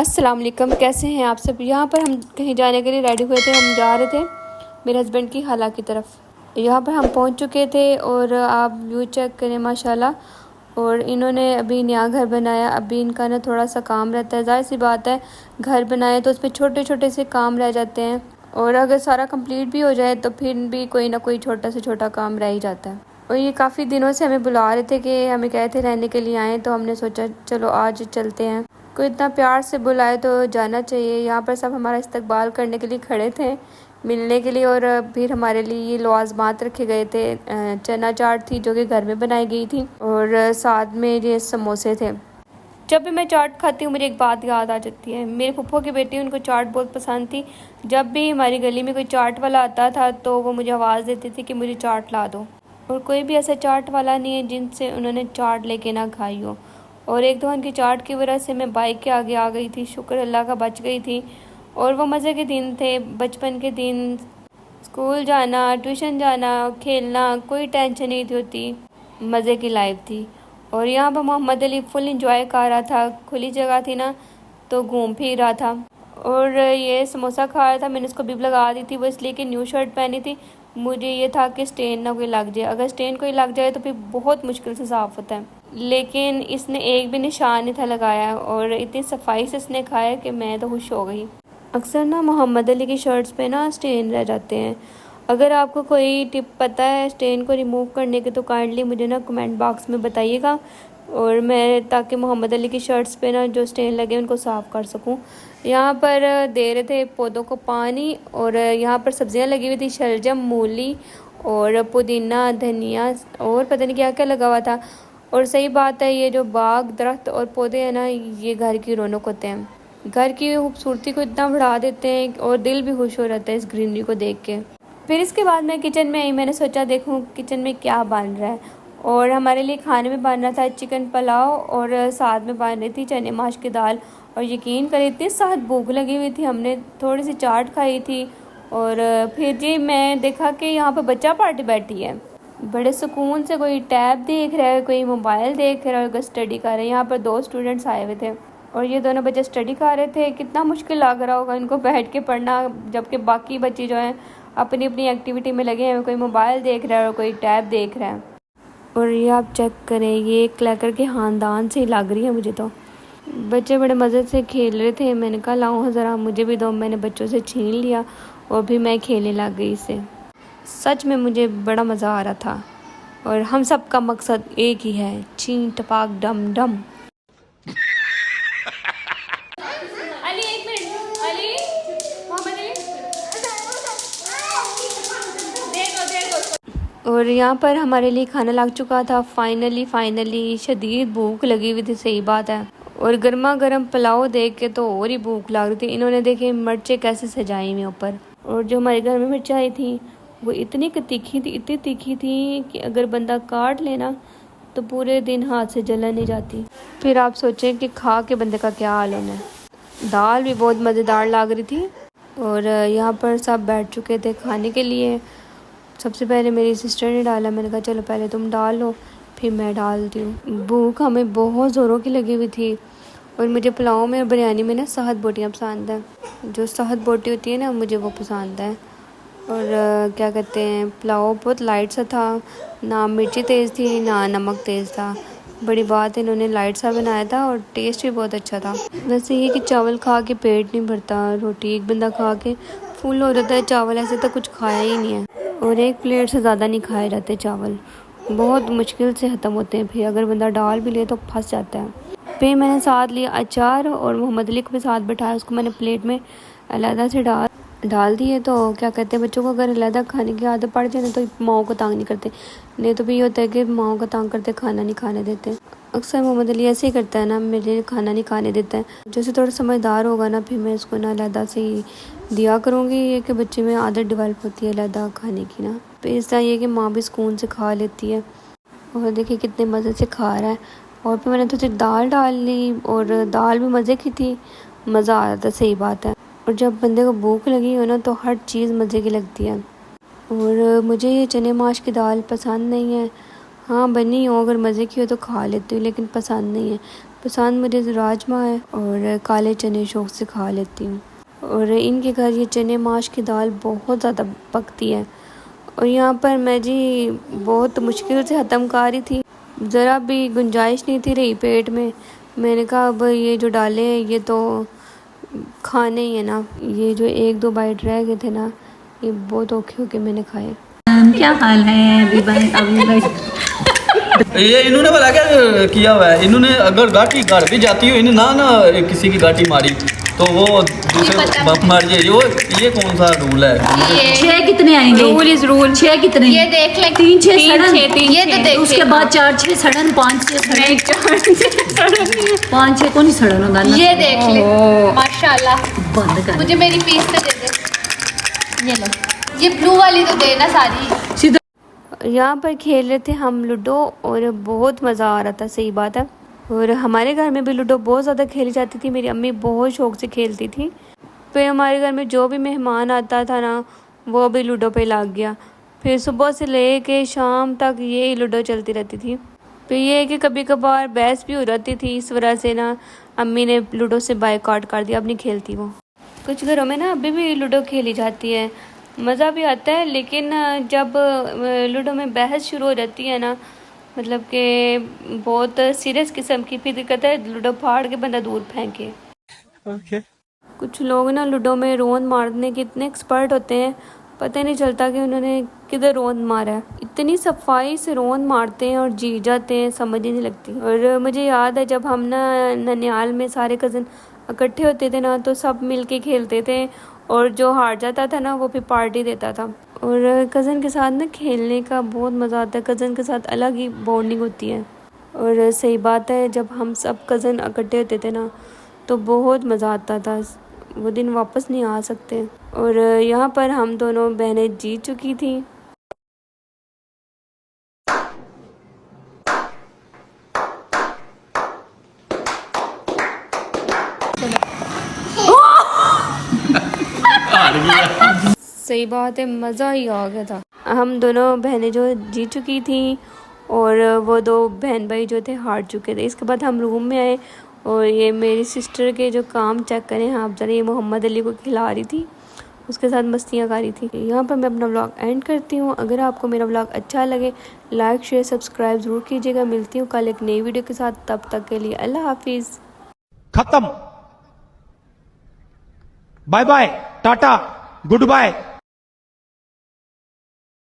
अस्सलाम वालेकुम, कैसे हैं आप सब। यहाँ पर हम कहीं जाने के लिए रेडी हुए थे। हम जा रहे थे मेरे हस्बैंड की खाला की तरफ। यहाँ पर हम पहुँच चुके थे और आप व्यू चेक करें माशाल्लाह। और इन्होंने अभी नया घर बनाया। अभी इनका ना थोड़ा सा काम रहता है, ज़ाहिर सी बात है, घर बनाए तो उस पर छोटे छोटे से काम रह जाते हैं। और अगर सारा कंप्लीट भी हो जाए तो फिर भी कोई ना कोई छोटा से छोटा काम रह ही जाता है। और ये काफ़ी दिनों से हमें बुला रहे थे कि हमें कहे थे रहने के लिए आएँ, तो हमने सोचा चलो आज चलते हैं। कोई इतना प्यार से बुलाए तो जाना चाहिए। यहाँ पर सब हमारा इस्तकबाल करने के लिए खड़े थे, मिलने के लिए। और फिर हमारे लिए ये लवाज़मात रखे गए थे। चना चाट थी जो कि घर में बनाई गई थी, और साथ में ये समोसे थे। जब भी मैं चाट खाती हूँ मुझे एक बात याद आ जाती है। मेरे फूफो की बेटी, उनको चाट बहुत पसंद थी। जब भी हमारी गली में कोई चाट वाला आता था तो वो मुझे आवाज़ देती थी कि मुझे चाट ला दो। और कोई भी ऐसा चाट वाला नहीं है जिनसे उन्होंने चाट लेके ना खाई हो। और एक दो उनकी चाट की वजह से मैं बाइक के आगे आ गई थी, शुक्र अल्लाह का बच गई थी। और वो मज़े के दिन थे, बचपन के दिन। स्कूल जाना, ट्यूशन जाना, खेलना, कोई टेंशन नहीं थी होती, मज़े की लाइफ थी। और यहाँ पर मोहम्मद अली फुल इंजॉय कर रहा था। खुली जगह थी ना, तो घूम फिर रहा था। और ये समोसा खा रहा था। मैंने उसको बिब लगा दी थी, वो इसलिए कि न्यू शर्ट पहनी थी। मुझे ये था कि स्टेन ना कोई लग जाए। अगर स्टेन कोई लग जाए तो फिर बहुत मुश्किल से साफ़ होता है। लेकिन इसने एक भी निशान नहीं था लगाया, और इतनी सफाई से इसने खाया कि मैं तो खुश हो गई। अक्सर ना मोहम्मद अली की शर्ट्स पे ना स्टेन रह जाते हैं। अगर आपको कोई टिप पता है स्टेन को रिमूव करने के तो काइंडली मुझे ना कमेंट बॉक्स में बताइएगा, और मैं ताकि मोहम्मद अली की शर्ट्स पे ना जो स्टेन लगे उनको साफ़ कर सकूं। यहाँ पर दे रहे थे पौधों को पानी, और यहाँ पर सब्जियां लगी हुई थी, शलजम, मूली और पुदीना, धनिया, और पता नहीं क्या क्या लगा हुआ था। और सही बात है, ये जो बाग, दरख्त और पौधे हैं ना, ये घर की रौनक होते हैं। घर की खूबसूरती को इतना बढ़ा देते हैं और दिल भी खुश हो जाता है इस ग्रीनरी को देख के। फिर इसके बाद मैं किचन में आई। मैंने सोचा देखूं किचन में क्या बन रहा है। और हमारे लिए खाने में बन रहा था चिकन पुलाव, और साथ में बन रही थी चने माश की दाल। और यकीन करें इतनी साथ भूख लगी हुई थी, हमने थोड़ी सी चाट खाई थी। और फिर जी मैं देखा कि यहाँ पर बच्चा पार्टी बैठी है। बड़े सुकून से कोई टैब देख रहा है, कोई मोबाइल देख रहा है, और कोई स्टडी कर रहे हैं। यहाँ पर 2 स्टूडेंट्स आए हुए थे और ये दोनों बच्चे स्टडी कर रहे थे। कितना मुश्किल लग रहा होगा इनको बैठ के पढ़ना, जबकि बाकी बच्चे जो हैं अपनी अपनी एक्टिविटी में लगे हैं। कोई मोबाइल देख रहा है और कोई टैब देख रहा है। और ये आप चेक करें, ये क्लैकर के ख़ानदान से ही लग रही है मुझे तो। बच्चे बड़े मज़े से खेल रहे थे। मैंने कहा लाओ ज़रा मुझे भी दो। मैंने बच्चों से छीन लिया और भी मैं खेलने लग गई इससे। सच में मुझे बड़ा मज़ा आ रहा था। और हम सब का मकसद एक ही है, चीं टपाक डम डम। अली एक मिनट, अली, मोहम्मद अली, देखो देखो। और यहाँ पर हमारे लिए खाना लग चुका था। फाइनली शदीद भूख लगी हुई थी, सही बात है। और गर्मा गर्म पुलाव देख के तो और ही भूख लग रही थी। इन्होंने देखे मिर्चें कैसे सजाई हुई ऊपर। और जो हमारे घर में मिर्चें आई थी वो इतनी तीखी थी कि अगर बंदा काट लेना तो पूरे दिन हाथ से जलन नहीं जाती। फिर आप सोचें कि खा के बंदे का क्या हाल होना है। दाल भी बहुत मज़ेदार लग रही थी। और यहाँ पर सब बैठ चुके थे खाने के लिए। सबसे पहले मेरी सिस्टर ने डाला। मैंने कहा चलो पहले तुम डाल लो, फिर मैं डालती हूँ। भूख हमें बहुत ज़ोरों की लगी हुई थी। और मुझे पुलाव में और बिरयानी में ना सहद बोटियाँ पसंद है। जो सहद बोटी होती है ना, मुझे वो पसंद है। और क्या कहते हैं, पुलाव बहुत लाइट सा था, ना मिर्ची तेज़ थी ना नमक तेज़ था। बड़ी बात है, इन्होंने लाइट सा बनाया था और टेस्ट भी बहुत अच्छा था। वैसे ये कि चावल खा के पेट नहीं भरता, रोटी एक बंदा खा के फुल हो जाता है। चावल ऐसे तो कुछ खाया ही नहीं है, और एक प्लेट से ज़्यादा नहीं खाए जाते चावल, बहुत मुश्किल से ख़त्म होते हैं। फिर अगर बंदा डाल भी ले तो फंस जाता है। फिर मैंने साथ लिया अचार, और मोहम्मद अली को भी साथ बैठाया। उसको मैंने प्लेट में अलहदा से डाल दिए। तो क्या कहते हैं, बच्चों को अगर अलहदा खाने की आदत पड़ जाए तो माओ को तंग नहीं करते। नहीं तो भी ये होता है कि माओ को तंग करते, खाना नहीं खाने देते। अक्सर मोहम्मद अली ऐसे ही करता है ना, मेरे खाना नहीं खाने देता है। जैसे थोड़ा समझदार होगा ना, फिर मैं इसको ना अलहदा से ही दिया करूँगी। ये कि बच्चे में आदत डेवलप होती है अलहदा खाने की ना। फिर इस तरह ये कि माँ भी सुकून से खा लेती है। और देखिए कितने मज़े से खा रहा है। और फिर मैंने थोड़ी दाल डाल ली, और दाल भी मज़े की थी, मज़ा आ रहा था, सही बात है। और जब बंदे को भूख लगी हो ना तो हर चीज़ मज़े की लगती है। और मुझे ये चने माश की दाल पसंद नहीं है। हाँ बनी हो, अगर मज़े की हो तो खा लेती हूँ, लेकिन पसंद नहीं है। पसंद मुझे राजमा है और काले चने शौक़ से खा लेती हूँ। और इनके घर ये चने माश की दाल बहुत ज़्यादा पकती है। और यहाँ पर मैं जी बहुत मुश्किल से ख़त्म कर रही थी, ज़रा भी गुंजाइश नहीं थी रही पेट में। मैंने कहा अब ये जो डाले हैं ये तो खाने ही है ना। ये जो 1-2 बाइट रह गए थे ना, ये बहुत औखे होके मैंने खाए। क्या हाल है अभी भाई? ये इन्होंने भला क्या किया हुआ है, इन्होंने अगर गाठी घर भी जाती हो इन्हें ना किसी की गाठी मारी तो वो दूसरे बाप मार जाए। ये कौन सा रूल है? 6 कितने आएंगे? Rule is rule. 6 कितने? ये देख ले, 3 6 सड़न, ये तो देख, उसके बाद 4 6 सड़न, 5 6 सड़न, 5 6 को नहीं सड़न होगा। ये देख ले माशाल्लाह। बंद कर, मुझे मेरी पीस तो दे दे। ये लो, ये ब्लू वाली तो देना सारी। सीधा यहाँ पर खेल रहे थे हम लूडो और बहुत मज़ा आ रहा था, सही बात है। और हमारे घर में भी लूडो बहुत ज़्यादा खेली जाती थी, मेरी अम्मी बहुत शौक़ से खेलती थी। फिर हमारे घर में जो भी मेहमान आता था ना, वो भी लूडो पे लग गया। फिर सुबह से ले के शाम तक ये लूडो चलती रहती थी। फिर ये है कि कभी कभार बहस भी हो जाती थी, इस वजह से ना अम्मी ने लूडो से बायकॉट कर दिया, अब नहीं खेलती वो। कुछ घरों में ना अभी भी लूडो खेली जाती है, मज़ा भी आता है, लेकिन जब लूडो में बहस शुरू हो जाती है ना, मतलब कि बहुत सीरियस किस्म की, फिर दिक्कत है लूडो फाड़ के बंदा दूर फेंके। कुछ लोग ना लूडो में रोंद मारने के इतने एक्सपर्ट होते हैं, पता ही नहीं चलता कि उन्होंने किधर रोंद मारा है। इतनी सफाई से रोंद मारते हैं और जीत जाते हैं, समझ ही नहीं लगती। और मुझे याद है जब हम ना ननिहाल में सारे कज़न इकट्ठे होते थे ना, तो सब मिल के खेलते थे, और जो हार जाता था ना वो फिर पार्टी देता था। और कज़न के साथ ना खेलने का बहुत मज़ा आता है, कज़न के साथ अलग ही बॉन्डिंग होती है। और सही बात है, जब हम सब कज़न इकट्ठे होते थे ना तो बहुत मज़ा आता था, वो दिन वापस नहीं आ सकते। और यहाँ पर हम दोनों बहनें जीत चुकी थी। सही बात है, मज़ा ही आ गया था। हम दोनों बहनें जो जीत चुकी थी और वो 2 बहन भाई जो थे हार चुके थे। इसके बाद हम रूम में आए और ये मेरी सिस्टर के जो काम चेक करें आप ज़रा, ये मोहम्मद अली को खिला रही थी, उसके साथ मस्तियाँ कर रही थी। यहाँ पर मैं अपना व्लॉग एंड करती हूँ। अगर आपको मेरा व्लॉग अच्छा लगे लाइक शेयर सब्सक्राइब ज़रूर कीजिएगा। मिलती हूँ कल एक नई वीडियो के साथ, तब तक के लिए अल्लाह हाफिज़। खत्म, bye bye, tata, good bye.